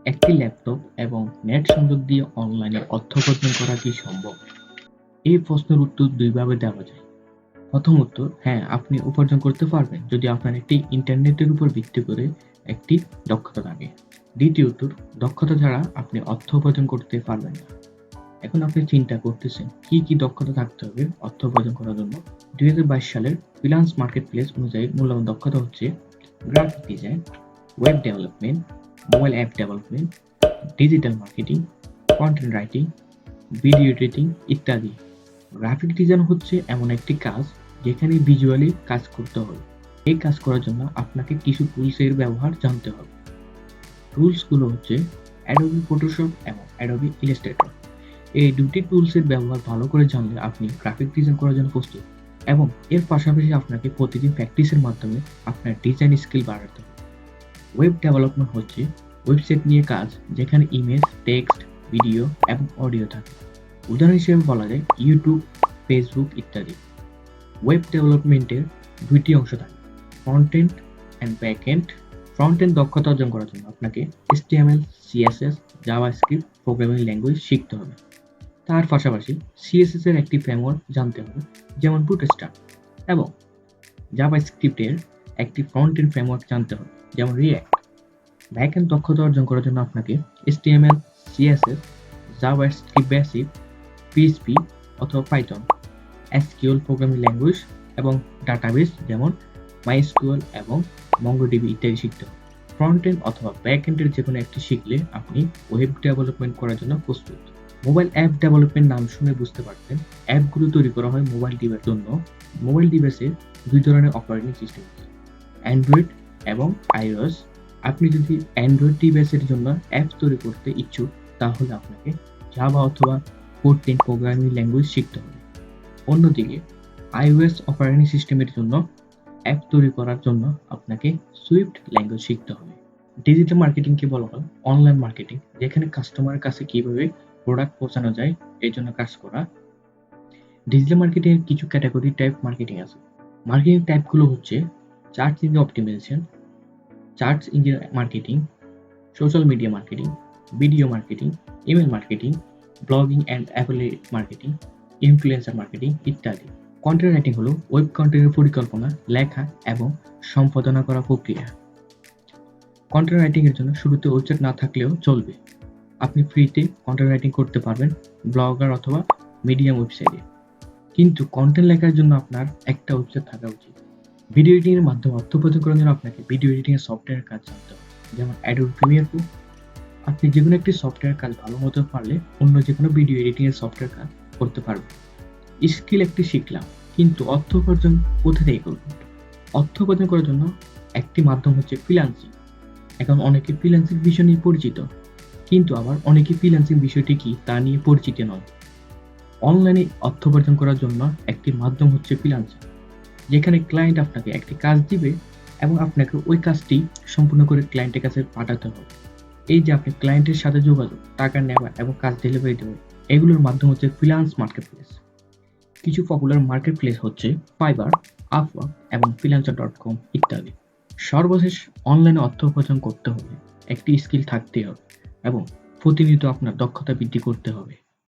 একটি ল্যাপটপ এবং নেট সংযোগ দিয়ে অনলাইনে অর্থ উপার্জন করা কি সম্ভব? এই প্রশ্নের উত্তর দুইভাবে দেওয়া যায়। প্রথম উত্তর, হ্যাঁ, আপনি উপার্জন করতে পারবেন যদি আপনার একটি ইন্টারনেটের উপর ভিত্তি করে একটি দক্ষতা থাকে। দ্বিতীয় উত্তর, দক্ষতা ছাড়া আপনি অর্থ উপার্জন করতে পারবেন না। এখন আপনি চিন্তা করতেছেন কি দক্ষতা থাকতে হবে অর্থ উপার্জন করার জন্য। 2022 সালের ফ্রিল্যান্স মার্কেটপ্লেস অনুযায়ী মূল্যবান দক্ষতা হচ্ছে graphic design, web development, mobile app development, digital marketing, content writing, video editing ইত্যাদি। গ্রাফিক ডিজাইন হচ্ছে এমন একটি কাজ যেখানে ভিজুয়ালি কাজ করতে হবে। এই কাজ করার জন্য আপনাকে কিছু টুলসের ব্যবহার জানতে হবে। টুলসগুলো হচ্ছে অ্যাডোবি ফটোশপ এবং অ্যাডোবি ইলাস্ট্রেটর। এই দুটি টুলসের ব্যবহার ভালো করে জানলে আপনি গ্রাফিক ডিজাইন করার জন্য প্রস্তুত, এবং এর পাশাপাশি আপনাকে প্রতিদিন প্র্যাকটিসের মাধ্যমে আপনার ডিজাইন স্কিল বাড়াতে হবে। ওয়েব ডেভেলপমেন্ট হচ্ছে ওয়েবসাইট নিয়ে কাজ যেখানে ইমেজ, টেক্সট, ভিডিও এবং অডিও থাকে। উদাহরণ হিসেবে বলা যায় ইউটিউব, ফেসবুক ইত্যাদি। ওয়েব ডেভেলপমেন্টের দুইটি অংশ থাকে, front end and back end. Front end দক্ষতা অর্জন করার জন্য আপনাকে HTML, CSS, JavaScript programming language শিখতে হবে। তার পাশাপাশি CSS এর একটি ফ্রেমওয়ার্ক জানতে হবে, যেমন বুটস্ট্র্যাপ, এবং জাভাস্ক্রিপ্টের একটি ফ্রন্ট এন্ড ফ্রেমওয়ার্ক জানতে হবে, যেমন রিঅ্যাক্ট। ব্যাক এন্ড দক্ষতা অর্জন করার জন্য আপনাকে HTML, CSS, JavaScript basic, PHP অথবা পাইথন, SQL প্রোগ্রামিং ল্যাঙ্গুয়েজ এবং ডাটাবেস যেমন MySQL এবং MongoDB ইত্যাদি শিখতে হবে। ফ্রন্ট এন্ড অথবা ব্যাক এন্ডের যেকোনো একটি শিখলে আপনি ওয়েব ডেভেলপমেন্ট করার জন্য প্রস্তুত। মোবাইল অ্যাপ ডেভেলপমেন্ট নাম শুনে বুঝতে পারছেন, অ্যাপগুলো তৈরি করা হয় মোবাইল ডিভাইসের জন্য। মোবাইল ডিভাইসে দুই ধরনের অপারেটিং সিস্টেম আছে, অ্যান্ড্রয়েড এবং iOS। আপনি যদি অ্যান্ড্রয়েড ডিভাইসের জন্য অ্যাপ তৈরি করতে ইচ্ছুক, তাহলে আপনাকে জাভা অথবা কোডলিং প্রোগ্রামিং ল্যাঙ্গুয়েজ শিখতে হবে। অন্যদিকে iOS অপারেটিং সিস্টেমের জন্য অ্যাপ তৈরি করার জন্য আপনাকে সুইফট ল্যাঙ্গুয়েজ শিখতে হবে। ডিজিটাল মার্কেটিংকে বলা হয় অনলাইন মার্কেটিং, যেখানে কাস্টমারের কাছে কিভাবে প্রোডাক্ট পৌঁছানো যায় এই জন্য কাজ করা। ডিজিটাল মার্কেটিং এর কিছু ক্যাটাগরি টাইপ মার্কেটিং আছে। মার্কেটিং টাইপগুলো হচ্ছে search engine optimisation, search engine marketing, social media marketing, video marketing, email marketing, blogging and affiliate marketing, influencer marketing ইত্যাদি। কন্টেন্ট রাইটিং হলো ওয়েব কন্টেন্টের পরিকল্পনা, লেখা এবং সম্পাদনা করা প্রক্রিয়া। কন্টেন্ট রাইটিং এর জন্য শুরুতে ওয়েবসাইট না থাকলেও চলবে। আপনি ফ্রিতে কন্টেন্ট রাইটিং করতে পারবেন ব্লগার অথবা মিডিয়াম ওয়েবসাইটে। কিন্তু কন্টেন্ট লেখার জন্য আপনার একটা ওয়েবসাইট থাকা উচিত। ভিডিও এডিটিং এর মাধ্যমে অর্থ উপার্জন করার জন্য আপনাকে ভিডিও এডিটিং এর সফটওয়্যারের কাজ জানতে হবে, যেমন অ্যাডোবি প্রিমিয়ার প্রো। আপনি যেকোনো একটি সফটওয়্যার কাজ ভালো মতো পারলে অন্য যেকোনো ভিডিও এডিটিং এর সফটওয়্যার কাজ করতে পারবেন। স্কিল একটি শিখলাম, কিন্তু অর্থ উপার্জন কোথা থেকে করব? অর্থ উপার্জন করার জন্য একটি মাধ্যম হচ্ছে ফ্রিল্যান্সিং। এখন অনেকে ফ্রিল্যান্সিং বিষয় নিয়ে পরিচিত, কিন্তু আবার অনেকে ফ্রিল্যান্সিং বিষয়টি কি তা নিয়ে পরিচিত নয়। অনলাইনে অর্থ উপার্জন করার জন্য একটি মাধ্যম হচ্ছে ফ্রিল্যান্সিং, যেখানে ক্লায়েন্ট আপনাকে একটি কাজ দিবে এবং আপনাকে ওই কাজটি সম্পূর্ণ করে ক্লায়েন্টের কাছে পাঠাতে হবে। এই যে আপনি ক্লায়েন্টের সাথে যোগাযোগ, টাকা নেওয়া এবং কাজ ডেলিভারি দেওয়া, এগুলোর মাধ্যম হচ্ছে ফ্রিল্যান্স মার্কেটপ্লেস। কিছু পপুলার মার্কেটপ্লেস হচ্ছে ফাইবার, আপওয়ার্ক এবং freelancer.com ইত্যাদি। সর্বশেষ, অনলাইনে অর্থ উপার্জন করতে হলে একটি স্কিল থাকতে হবে এবং প্রতিনিয়ত আপনার দক্ষতা বৃদ্ধি করতে হবে।